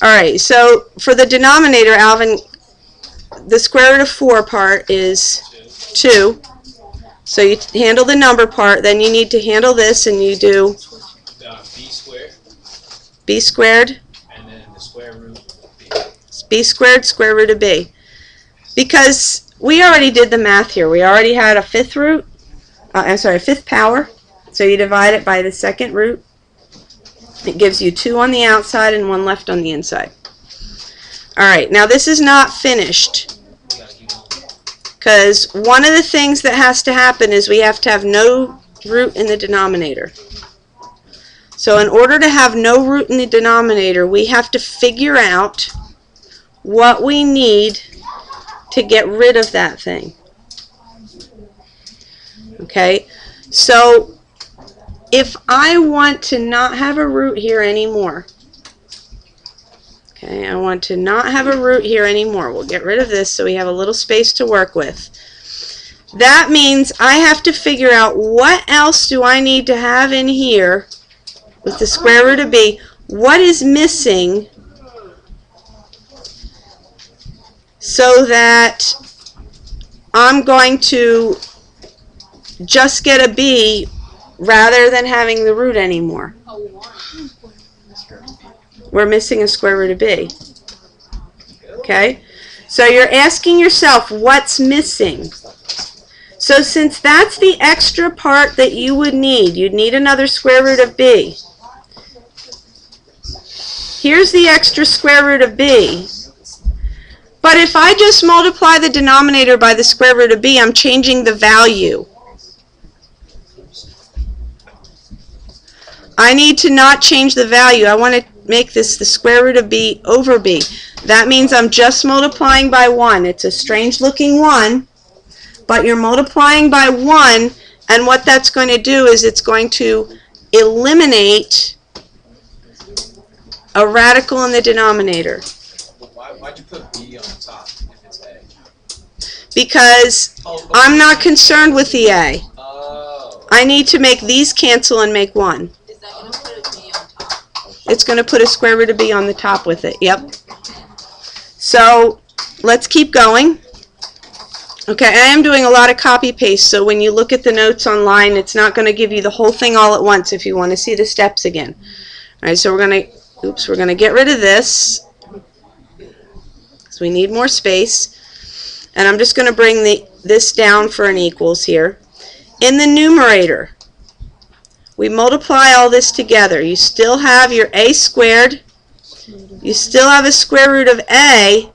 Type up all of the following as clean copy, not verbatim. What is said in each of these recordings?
Alright, so for the denominator, Alvin, the square root of 4 part is 2. So you handle the number part, then you need to handle this, and you do b squared. B squared. And then the square root of b. B squared, square root of b. Because we already did the math here. We already had a fifth root. A fifth power. So you divide it by the second root. It gives you 2 on the outside and 1 left on the inside. Alright, now this is not finished. Because one of the things that has to happen is we have to have no root in the denominator. So in order to have no root in the denominator, we have to figure out what we need to get rid of that thing. Okay, so if I want to not have a root here anymore, okay, I want to not have a root here anymore. We'll get rid of this so we have a little space to work with. That means I have to figure out what else do I need to have in here with the square root of b. What is missing so that I'm going to just get a b rather than having the root anymore. We're missing a square root of b. Okay? So you're asking yourself, what's missing? So since that's the extra part that you would need, you'd need another square root of b. Here's the extra square root of b. But if I just multiply the denominator by the square root of b, I'm changing the value. I need to not change the value. I want to make this the square root of b over b. That means I'm just multiplying by 1. It's a strange looking 1, but you're multiplying by 1, and what that's going to do is it's going to eliminate a radical in the denominator. Why'd you put b on the top if it's a? Because I'm not concerned with the a. Oh. I need to make these cancel and make 1. Is that going to put a b on top? It's going to put a square root of b on the top with it. Yep. So let's keep going. Okay, I am doing a lot of copy paste, so when you look at the notes online, it's not going to give you the whole thing all at once if you want to see the steps again. All right, so we're going to get rid of this because we need more space, and I'm just going to bring this down for an equals here. In the numerator, we multiply all this together. You still have your a squared. You still have a square root of a,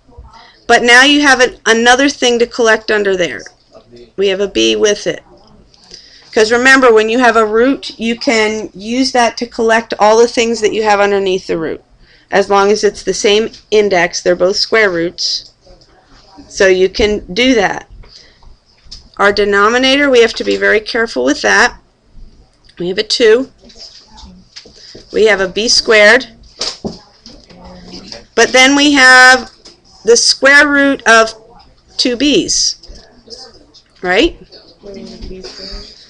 but now you have another thing to collect under there. We have a b with it. Because remember, when you have a root, you can use that to collect all the things that you have underneath the root. As long as it's the same index, they're both square roots. So you can do that. Our denominator, we have to be very careful with that. We have a 2. We have a b squared. But then we have the square root of 2b's, right?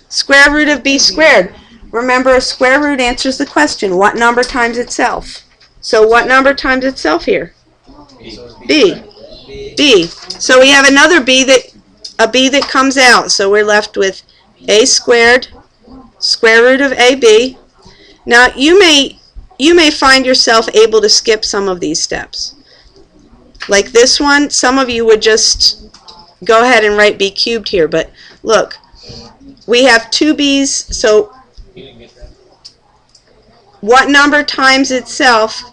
Square root of b squared. Remember, a square root answers the question, what number times itself? So what number times itself here? B. B. So we have another b that comes out. So we're left with a squared, square root of ab. Now you may find yourself able to skip some of these steps. Like this one, some of you would just go ahead and write b cubed here, but look, we have 2b's, so what number times itself?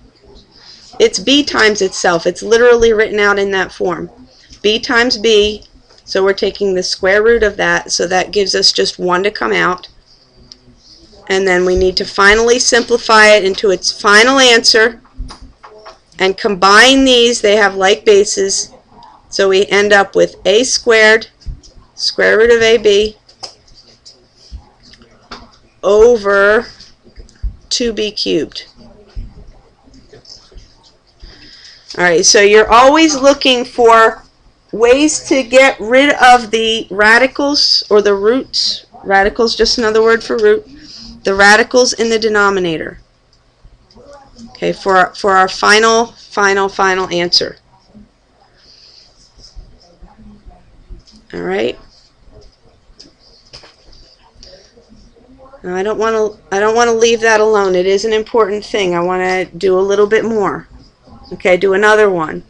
It's b times itself. It's literally written out in that form. B times b, so we're taking the square root of that, so that gives us just 1 to come out. And then we need to finally simplify it into its final answer and combine these. They have like bases, so we end up with a squared, square root of ab, over 2b cubed. Alright, so you're always looking for ways to get rid of the radicals or the roots. Radicals, just another word for root. The radicals in the denominator. Okay. Okay, for our final answer. All right. Now, I don't want to leave that alone. It is an important thing. I want to do a little bit more. Okay, do another one,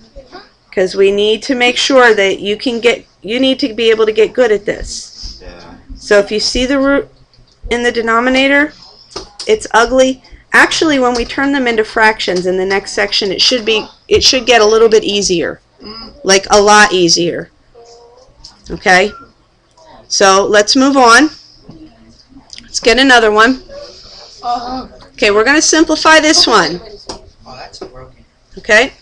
because we need to make sure that you need to be able to get good at this. Yeah. So if you see the root in the denominator, it's ugly. Actually, when we turn them into fractions in the next section, it should get a little bit easier, like a lot easier. Okay? So let's move on. Let's get another one. Okay, we're going to simplify this one. Oh, that's broken. Okay?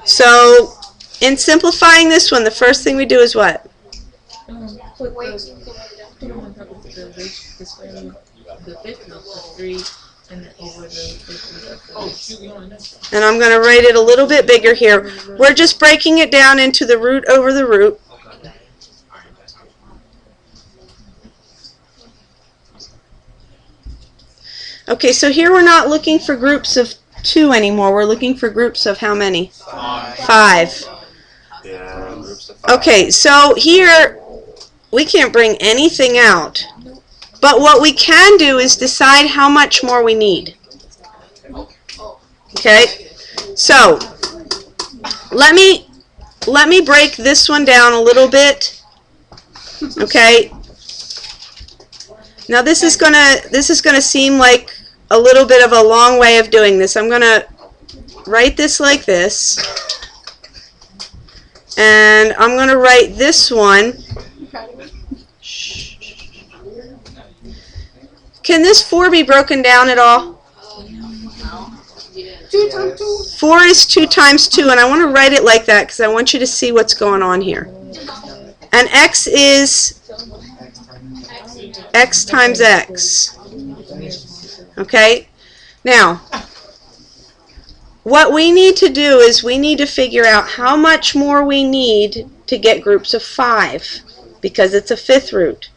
So, in simplifying this one, the first thing we do is what? Put the fifth note, the 3, and then over the fifth note. And I'm going to write it a little bit bigger here. We're just breaking it down into the root over the root. Okay, so here we're not looking for groups of 2 anymore. We're looking for groups of how many? 5. Yeah, groups of 5. Okay, so here we can't bring anything out. But what we can do is decide how much more we need. Okay? So, let me break this one down a little bit. Okay? Now this is gonna seem like a little bit of a long way of doing this. I'm gonna write this like this, and I'm gonna write this one. Can this 4 be broken down at all? 2 times 2. 4 is 2 times 2, and I want to write it like that because I want you to see what's going on here. And x is x times x. Okay? Now, what we need to do is we need to figure out how much more we need to get groups of 5, because it's a 5th root.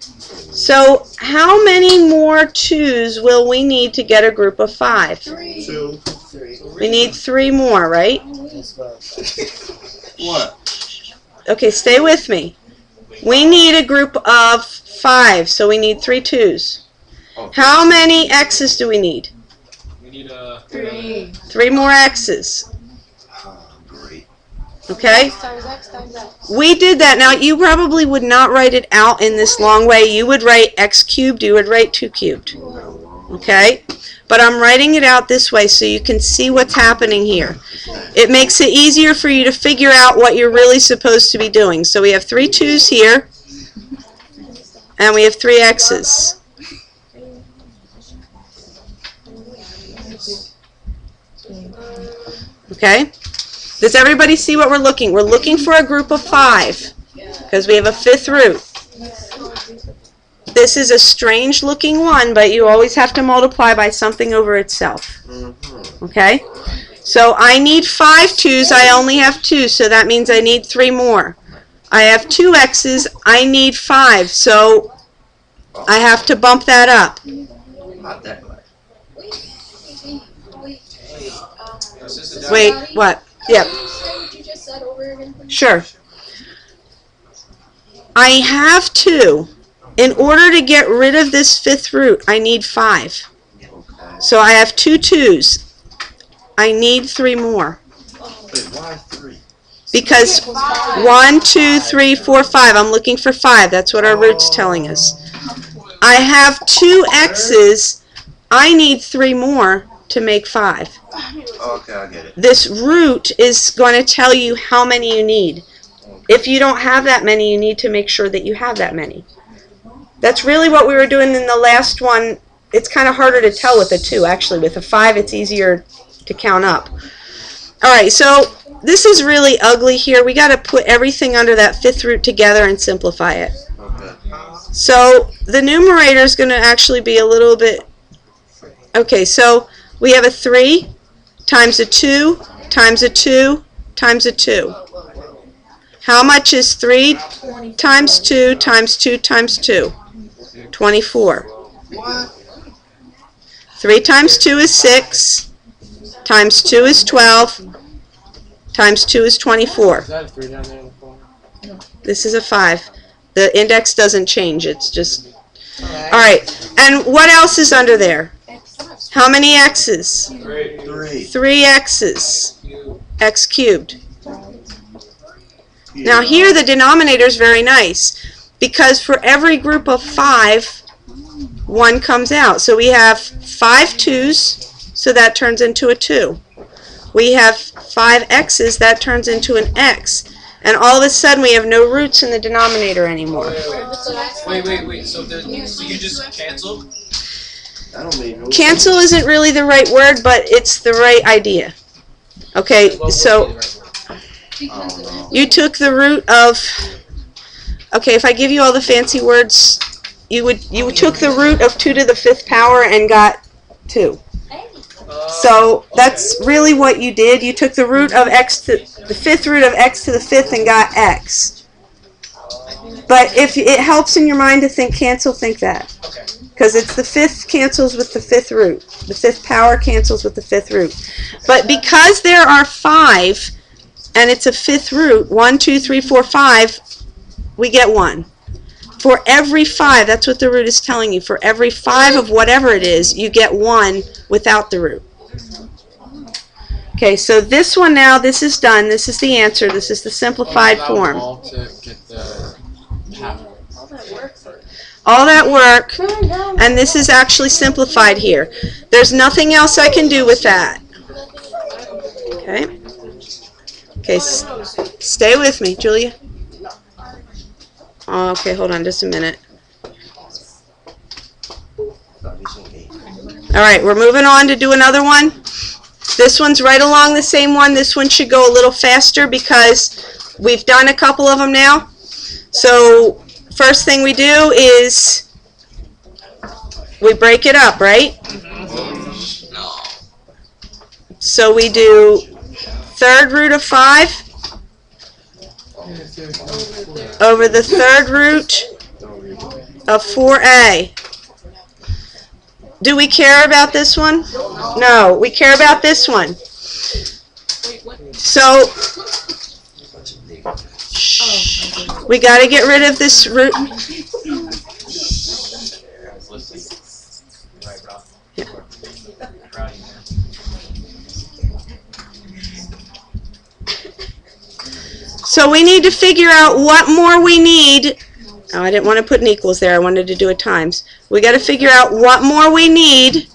So, how many more 2's will we need to get a group of 5? 2. We need 3 more, right? What? Okay, stay with me. We need a group of 5, so we need 3 2's. How many x's do we need? We need 3. 3 more x's. Great. Okay? Times x times x. We did that. Now, you probably would not write it out in this long way. You would write x cubed, you would write 2 cubed. Okay? But I'm writing it out this way so you can see what's happening here. It makes it easier for you to figure out what you're really supposed to be doing. So we have 3 2's here, and we have 3 x's. Okay? Does everybody see what we're looking? We're looking for a group of 5 because we have a 5th root. This is a strange looking one, but you always have to multiply by something over itself. Okay? So I need 5 2's, I only have 2, so that means I need 3 more. I have 2 x's, I need 5, so I have to bump that up. Not that much. Wait, what? Yep. Say what you just said over again, please? Sure. I have 2. In order to get rid of this 5th root, I need 5. So I have 2 2's. I need 3 more. Wait, why 3? Because 1, 2, 3, 4, 5. I'm looking for 5. That's what our root's telling us. I have 2 x's. I need 3 more to make 5. Okay, I get it. This root is going to tell you how many you need. If you don't have that many, you need to make sure that you have that many. That's really what we were doing in the last one. It's kind of harder to tell with a 2, actually. With a 5, it's easier to count up. All right, so this is really ugly here. We got to put everything under that 5th root together and simplify it. Okay. So the numerator is going to actually be a little bit... Okay, so we have a 3 times a 2 times a 2 times a 2. How much is 3 times 2 times 2 times 2? 24. What? 3 times 2 is 6. Times 2 is 12. Times 2 is 24. Is that a 3 down there in the corner? This is a 5. The index doesn't change. It's just... Alright. And what else is under there? How many x's? 3. 3 x's. X cubed. Now here the denominator is very nice, because for every group of 5, 1 comes out. So we have 5 2's, so that turns into a 2. We have 5 x's, that turns into an x. And all of a sudden we have no roots in the denominator anymore. Wait. So you just canceled? I don't mean no Cancel isn't really the right word, but it's the right idea. Okay, so you took the root of... Okay, if I give you all the fancy words, you took the root of 2 to the 5th power and got 2. So that's really what you did. You took the root of x to the 5th root of x to the 5th and got x. But if it helps in your mind to think cancel, think that. Because it's the 5th cancels with the 5th root. The 5th power cancels with the 5th root. But because there are 5 and it's a 5th root, 1, 2, 3, 4, 5, we get 1. For every 5, that's what the root is telling you. For every 5 of whatever it is, you get 1 without the root. Okay, so this one now, this is done. This is the answer. This is the simplified form. All to get the power. All that work, and this is actually simplified here. There's nothing else I can do with that. Okay? Okay, stay with me, Julia. Oh, okay, hold on just a minute. Alright, we're moving on to do another one. This one's right along the same one. This one should go a little faster because we've done a couple of them now. So, first thing we do is we break it up, right? So we do 3rd root of 5 over the 3rd root of 4a. Do we care about this one? No, we care about this one. So, we got to get rid of this root. Yeah. So we need to figure out what more we need. Oh, I didn't want to put an equals there. I wanted to do a times. We got to figure out what more we need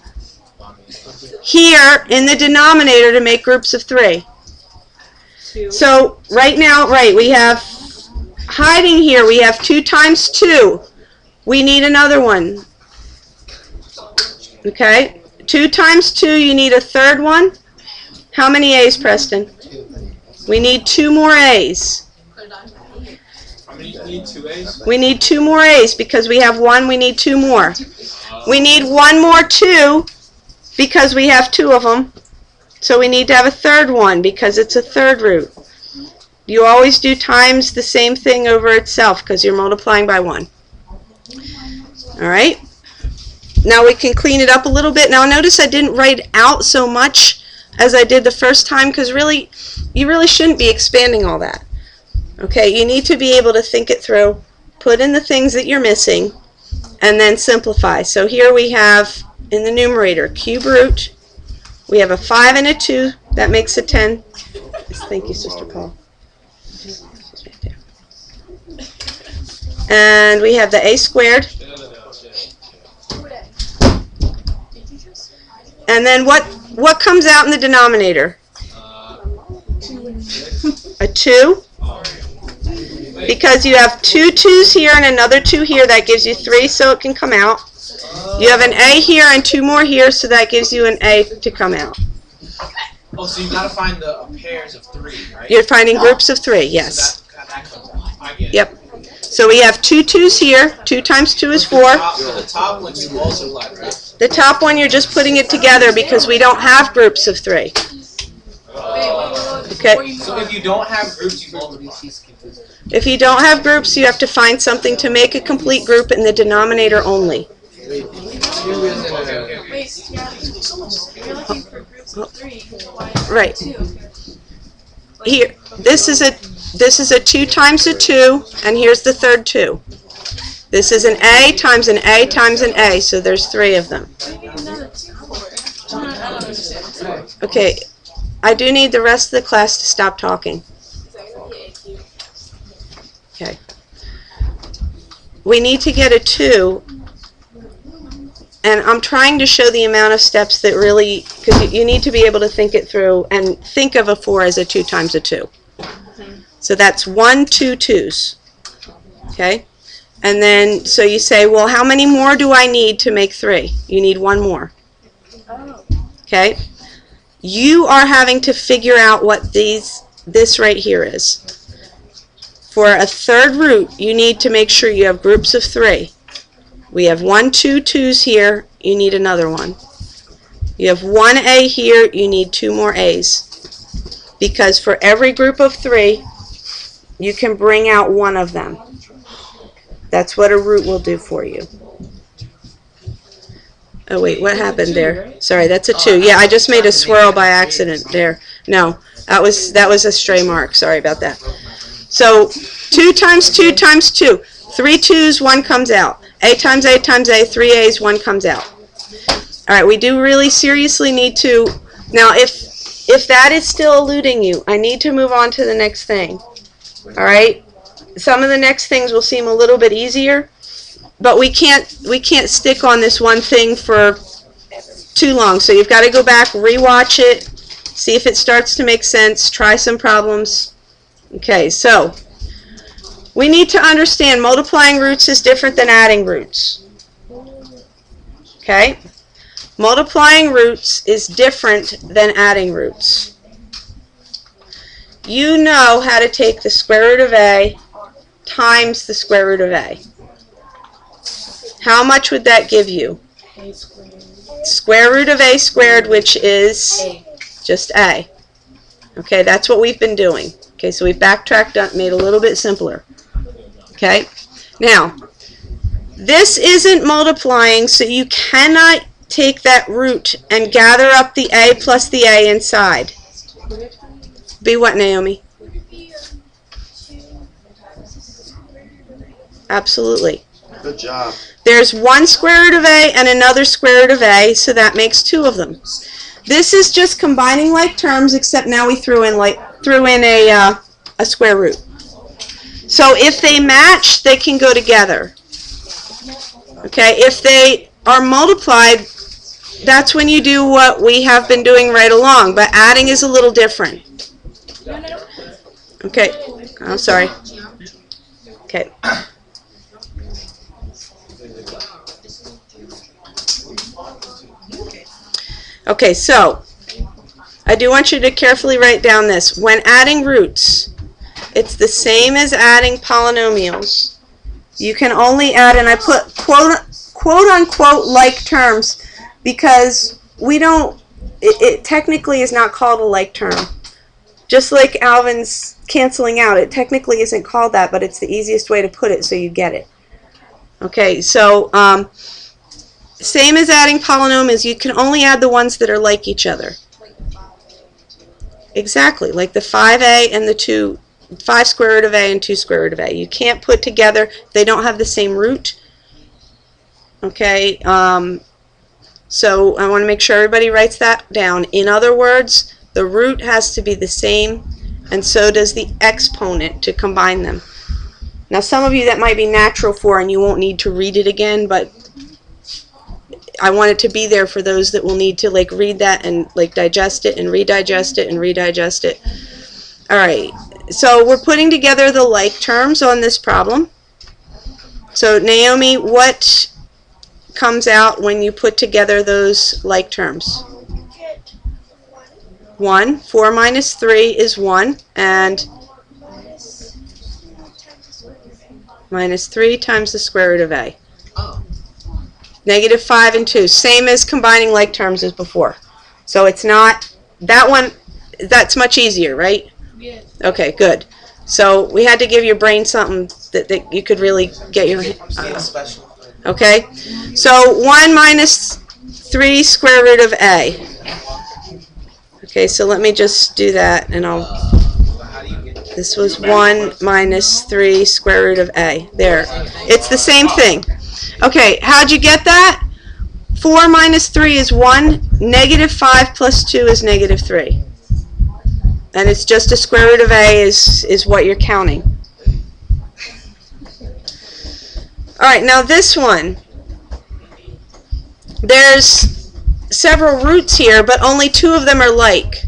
here in the denominator to make groups of 3. So right now, we have hiding here. We have 2 times 2. We need another one. Okay? 2 times 2, you need a 3rd one. How many A's, Preston? We need 2 more A's. You need 2 A's? We need 2 more A's because we have 1, we need 2 more. We need 1 more 2 because we have 2 of them. So we need to have a 3rd one because it's a 3rd root. You always do times the same thing over itself because you're multiplying by 1. Alright? Now we can clean it up a little bit. Now notice I didn't write out so much as I did the first time because really, you really shouldn't be expanding all that. Okay, you need to be able to think it through, put in the things that you're missing, and then simplify. So here we have, in the numerator, cube root. We have a 5 and a 2. That makes a 10. Thank you, Sister Paul. And we have the a squared. And then what comes out in the denominator? A 2. Because you have 2 2's here and another 2 here, that gives you 3, so it can come out. You have an A here and 2 more here, so that gives you an A to come out. Oh, so you gotta find the pairs of 3, right? You're finding groups of 3, yes. So that comes out. I get it. Yep. So we have 2 2's here. 2 times 2 is 4. The top one you multiplied, right? The top one, you're just putting it together because we don't have groups of 3. Okay. So if you don't have groups, you multiply. If you don't have groups, you have to find something to make a complete group in the denominator only. Wait, 2 isn't a... If you're looking for groups of 3, why Right. 2? Here, this is a 2 times a 2, and here's the third 2. This is an A times an A times an A, so there's 3 of them. Okay, I do need the rest of the class to stop talking. Okay. We need to get a 2, and I'm trying to show the amount of steps that really, because you need to be able to think it through and think of a 4 as a 2 times a 2. So that's 1, 2 2s. Okay? And then, so you say, well, how many more do I need to make 3? You need 1 more. Okay? You are having to figure out what this right here is. For a third root, you need to make sure you have groups of 3. We have 1, 2 2s here, you need another one. You have 1 A here, you need 2 more A's. Because for every group of 3, you can bring out one of them. That's what a root will do for you. Oh wait, what happened there? Sorry, that's a 2. Yeah, I just made a swirl by accident there. No, that was a stray mark. Sorry about that. So 2 times 2 times 2. 3 2s, 1 comes out. A times A times A, 3 A's, 1 comes out. All right, we do really seriously need to. Now, if that is still eluding you, I need to move on to the next thing. All right. Some of the next things will seem a little bit easier, but we can't stick on this one thing for too long. So you've got to go back, rewatch it, see if it starts to make sense, try some problems. Okay, so we need to understand multiplying roots is different than adding roots. Okay? Multiplying roots is different than adding roots. You know how to take the square root of A times the square root of A. How much would that give you? A squared. Square root of A squared, which is just A. Okay, that's what we've been doing. Okay, so we've backtracked up, made it a little bit simpler. Okay, now, this isn't multiplying, so you cannot take that root and gather up the A plus the A inside. Be what, Naomi? Absolutely. Good job. There's one square root of A and another square root of A, so that makes 2 of them. This is just combining like terms, except now we threw in a square root. So if they match, they can go together. Okay, if they are multiplied, that's when you do what we have been doing right along, but adding is a little different. Okay, I'm sorry. Okay. Okay, so I do want you to carefully write down this. When adding roots, it's the same as adding polynomials. You can only add, and I put quote unquote like terms because we don't, it technically is not called a like term. Just like Alvin's canceling out, it technically isn't called that, but it's the easiest way to put it so you get it. Okay, so same as adding polynomials, you can only add the ones that are like each other. Exactly, like the 5A and the 5 square root of A and 2 square root of A. You can't put together, they don't have the same root. Okay, so I want to make sure everybody writes that down. In other words, the root has to be the same, and so does the exponent to combine them. Now, some of you that might be natural for, and you won't need to read it again, but I want it to be there for those that will need to like read that and like digest it and redigest it and redigest it. All right, so we're putting together the like terms on this problem. So Naomi, what comes out when you put together those like terms? 1. 4 minus 3 is 1, and minus 3 times the square root of A. Negative 5 and 2, same as combining like terms as before. So it's not, that one, that's much easier, right? Yes. Okay, good. So we had to give your brain something that you could really get your, okay? So 1 minus 3 square root of A. Okay, so let me just do that, and I'll... This was 1 minus 3 square root of A. There. It's the same thing. Okay, how'd you get that? 4 minus 3 is 1. Negative 5 plus 2 is negative 3. And it's just a square root of A is what you're counting. Alright, now this one. There's several roots here, but only 2 of them are like.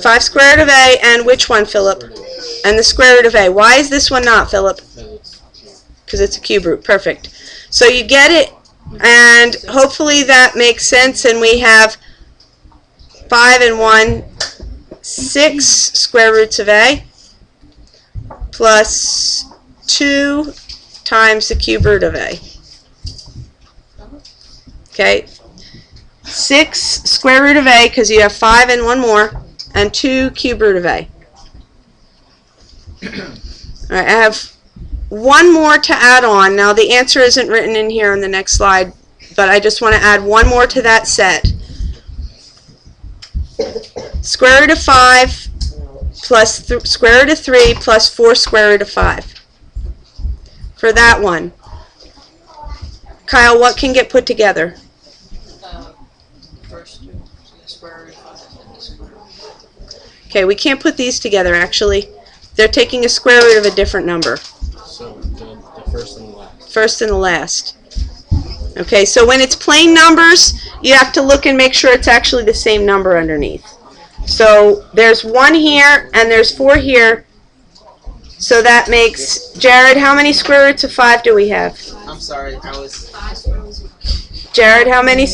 5 square root of A, and which one, Philip? And the square root of A. Why is this one not, Philip? Because it's a cube root. Perfect. So you get it, and hopefully that makes sense, and we have 5 and 1, 6 square roots of A, plus 2 times the cube root of A. Okay. 6 square root of A, because you have 5 and 1 more, and 2 cube root of A. Alright, I have one more to add on. Now the answer isn't written in here on the next slide, but I just want to add one more to that set. Square root of 5 plus square root of 3 plus 4 square root of 5. For that one, Kyle, what can get put together? Okay, we can't put these together, actually. They're taking a square root of a different number. So the first and the last. First and the last. Okay, so when it's plain numbers, you have to look and make sure it's actually the same number underneath. So there's 1 here, and there's 4 here. So that makes, Jared, how many square roots of 5 do we have? I'm sorry, I was... Jared, how many?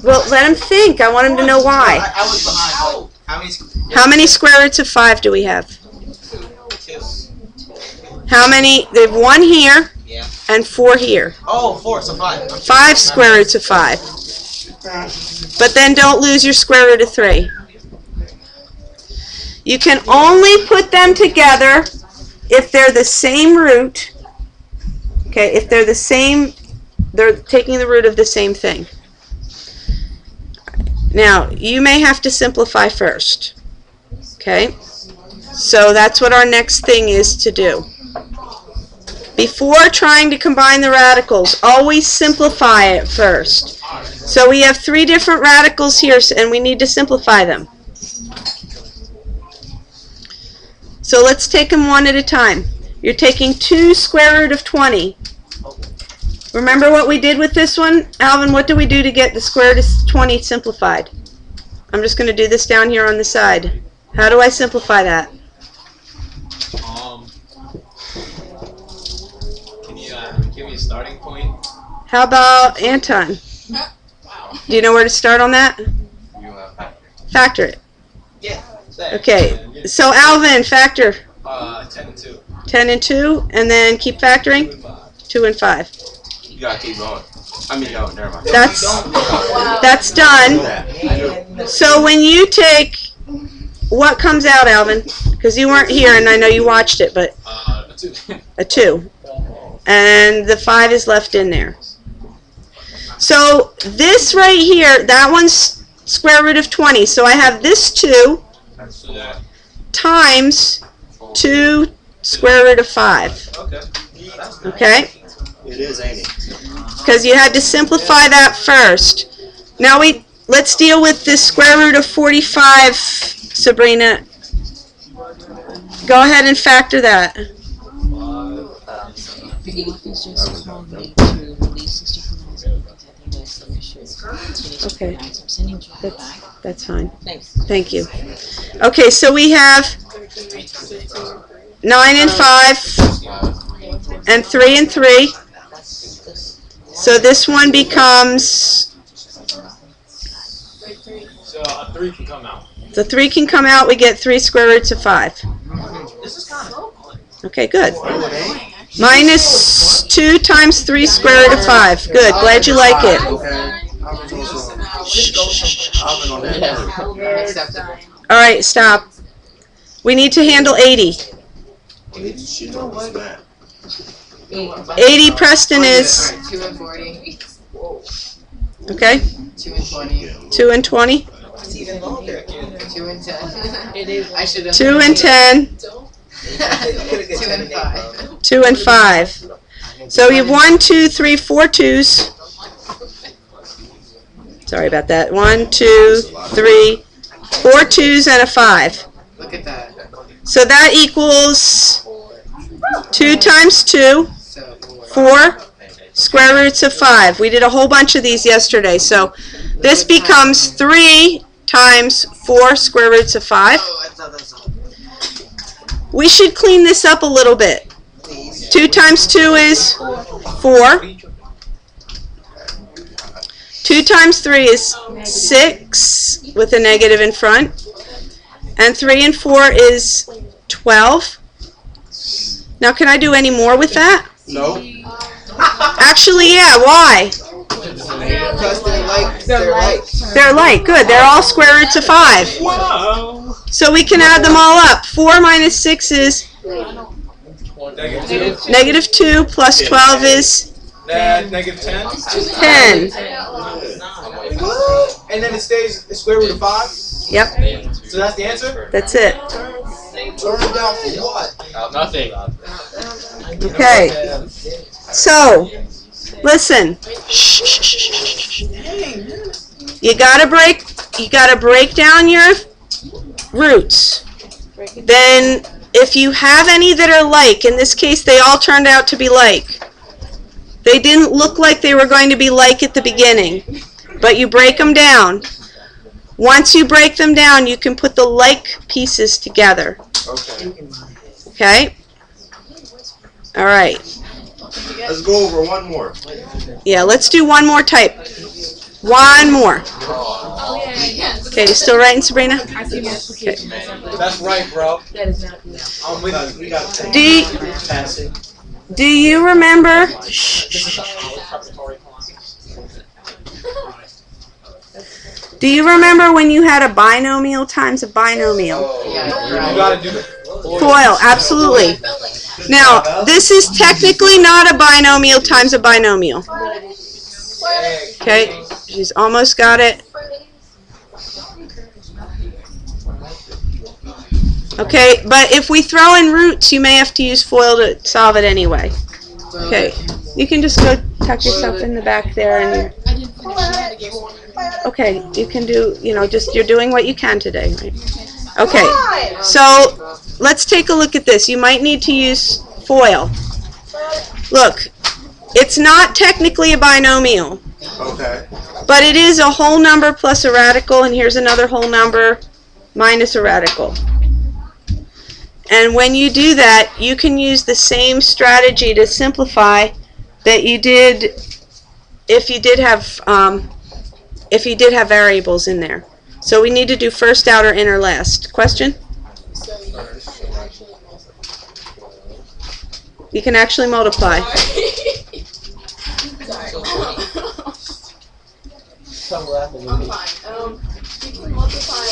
Well, let him think. I want him to know why. I was behind. How many square roots of 5 do we have? 2. How many? They have 1 here, Yeah. and 4 here. Oh, 4, so 5. 5 square roots of 5. But then don't lose your square root of 3. You can only put them together if they're the same root. Okay, if they're the same, they're taking the root of the same thing. Now, you may have to simplify first. Okay? So that's what our next thing is to do. Before trying to combine the radicals, always simplify it first. So we have 3 different radicals here, and we need to simplify them. So let's take them one at a time. You're taking 2 square root of 20. Remember what we did with this one? Alvin, what do we do to get the square root of 20 simplified? I'm just going to do this down here on the side. How do I simplify that? Can you give me a starting point? How about Anton? Do you know where to start on that? Factor it. Yeah. Okay, so Alvin, factor 10 and 2. 10 and 2, and then keep factoring 2 and 5. You gotta keep going. I mean, no, never mind. That's done. So when you take, what comes out, Alvin? Because you weren't here, and I know you watched it, but A 2. a 2. And the 5 is left in there. So this right here, that one's square root of 20. So I have this 2 So that. times 2 square root of 5. Okay. Okay? It is, ain't it? Because you had to simplify that first. Now let's deal with this square root of 45, Sabrina. Go ahead and factor that. Okay. That's fine. Thank you. Okay, so we have 9 and 5 and 3 and 3. So this one becomes, So a 3 can come out. the 3 can come out, we get 3 square roots of 5. This is kind of cool. Okay, good. Minus 2 times 3 square root of 5. Good, glad you like it. Okay. Alvin on that. Alright, stop. We need to handle 80. She's on this map. 80 Preston is, 2 and 40. okay, 2 and 20. 2 and 20, It's even longer. 2 and 10. It is. I should have. 2 and 10, 2 and 5. 2 and 5. So you have 1, 2, 3, 4 twos. Sorry about that. 1, 2, 3, 4 twos and a 5. Look at that. So that equals 2 times 2, So 4 square roots of 5. We did a whole bunch of these yesterday. So this becomes 3 times 4 square roots of 5. Oh, I thought that's all. We should clean this up a little bit. 2 times 2 is 4. 2 times 3 is 6 with a negative in front. And 3 and 4 is 12. Now, can I do any more with that? No. Actually, yeah. Why? Because they're like. They're like. Good. They're all square roots of 5. So we can add them all up. 4 minus 6 is negative 2 plus 12 is Negative 10? 10. And then it stays the square root of 5. Yep. So that's the answer? That's it. Turn it down for what? Nothing. Okay. So, listen. You gotta break down your roots. Then, if you have any that are like, in this case, they all turned out to be like. They didn't look like they were going to be like at the beginning, but you break them down. Once you break them down, you can put the like pieces together. Okay. Okay? All right. Let's go over one more. Yeah, let's do one more type. One more. Okay, you still writing, Sabrina? I see my application. That's right, bro. That is not good. I'm with you. We got Do you remember? Do you remember when you had a binomial times a binomial? You gotta do it. FOIL, absolutely. Now, this is technically not a binomial times a binomial. Okay, she's almost got it. Okay, but if we throw in roots, you may have to use FOIL to solve it anyway. Okay, you can just go tuck yourself in the back there and okay, you can do, just you're doing what you can today, right? Okay, so let's take a look at this. You might need to use FOIL. Look, it's not technically a binomial, Okay. but it is a whole number plus a radical, and here's another whole number minus a radical. And when you do that, you can use the same strategy to simplify that you did if you did have variables in there. So we need to do first, outer, inner, last. Question? You can actually multiply. I'm fine. You can multiply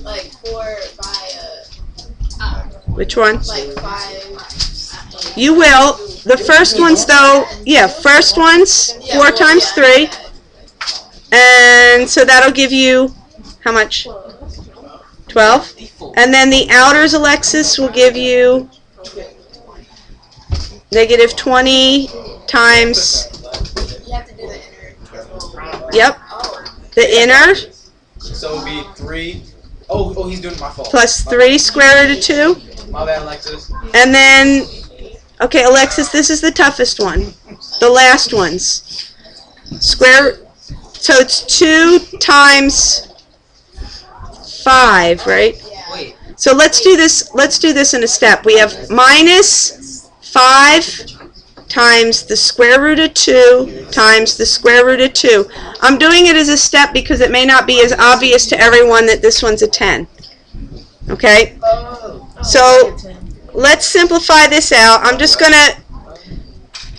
like 4 by Which one? like 5. You will. The first ones, though, yeah, first ones, 4 times 3. And so that'll give you, how much? 12. And then the outers, Alexis, will give you negative 20 times, You have to do the inner. yep, the inner, So it would be 3. Oh, he's doing my fault. plus 3 square root of 2. My bad, Alexis. And then, okay, Alexis, this is the toughest one. The last ones. Square, so it's 2 times 5, right? Wait. So let's do this in a step. We have minus 5 times the square root of 2 times the square root of 2. I'm doing it as a step because it may not be as obvious to everyone that this one's a 10. Okay? So let's simplify this out. I'm just going to,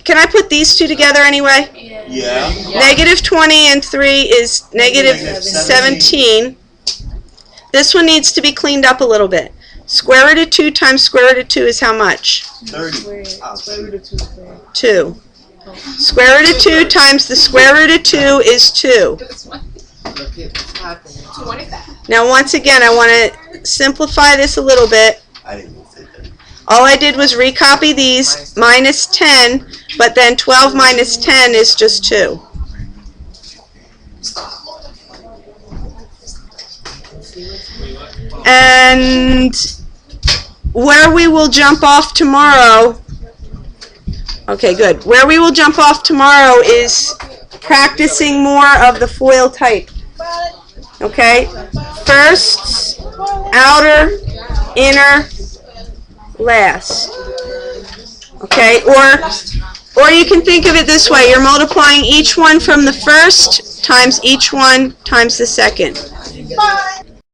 can I put these two together anyway? Yeah. Negative 20 and 3 is negative 17. This one needs to be cleaned up a little bit. Square root of 2 times square root of 2 is how much? 30. Square root of 2 squared. 2. Square root of 2 times the square root of 2 is 2. Look at what's happening. 25. Now once again, I want to simplify this a little bit. I didn't even say that. All I did was recopy these, minus 10, but then 12 minus 10 is just 2. And where we will jump off tomorrow, okay, good. Where we will jump off tomorrow is practicing more of the FOIL type. Okay? First, outer, inner, last. Okay? Or you can think of it this way. You're multiplying each one from the first times each one times the second.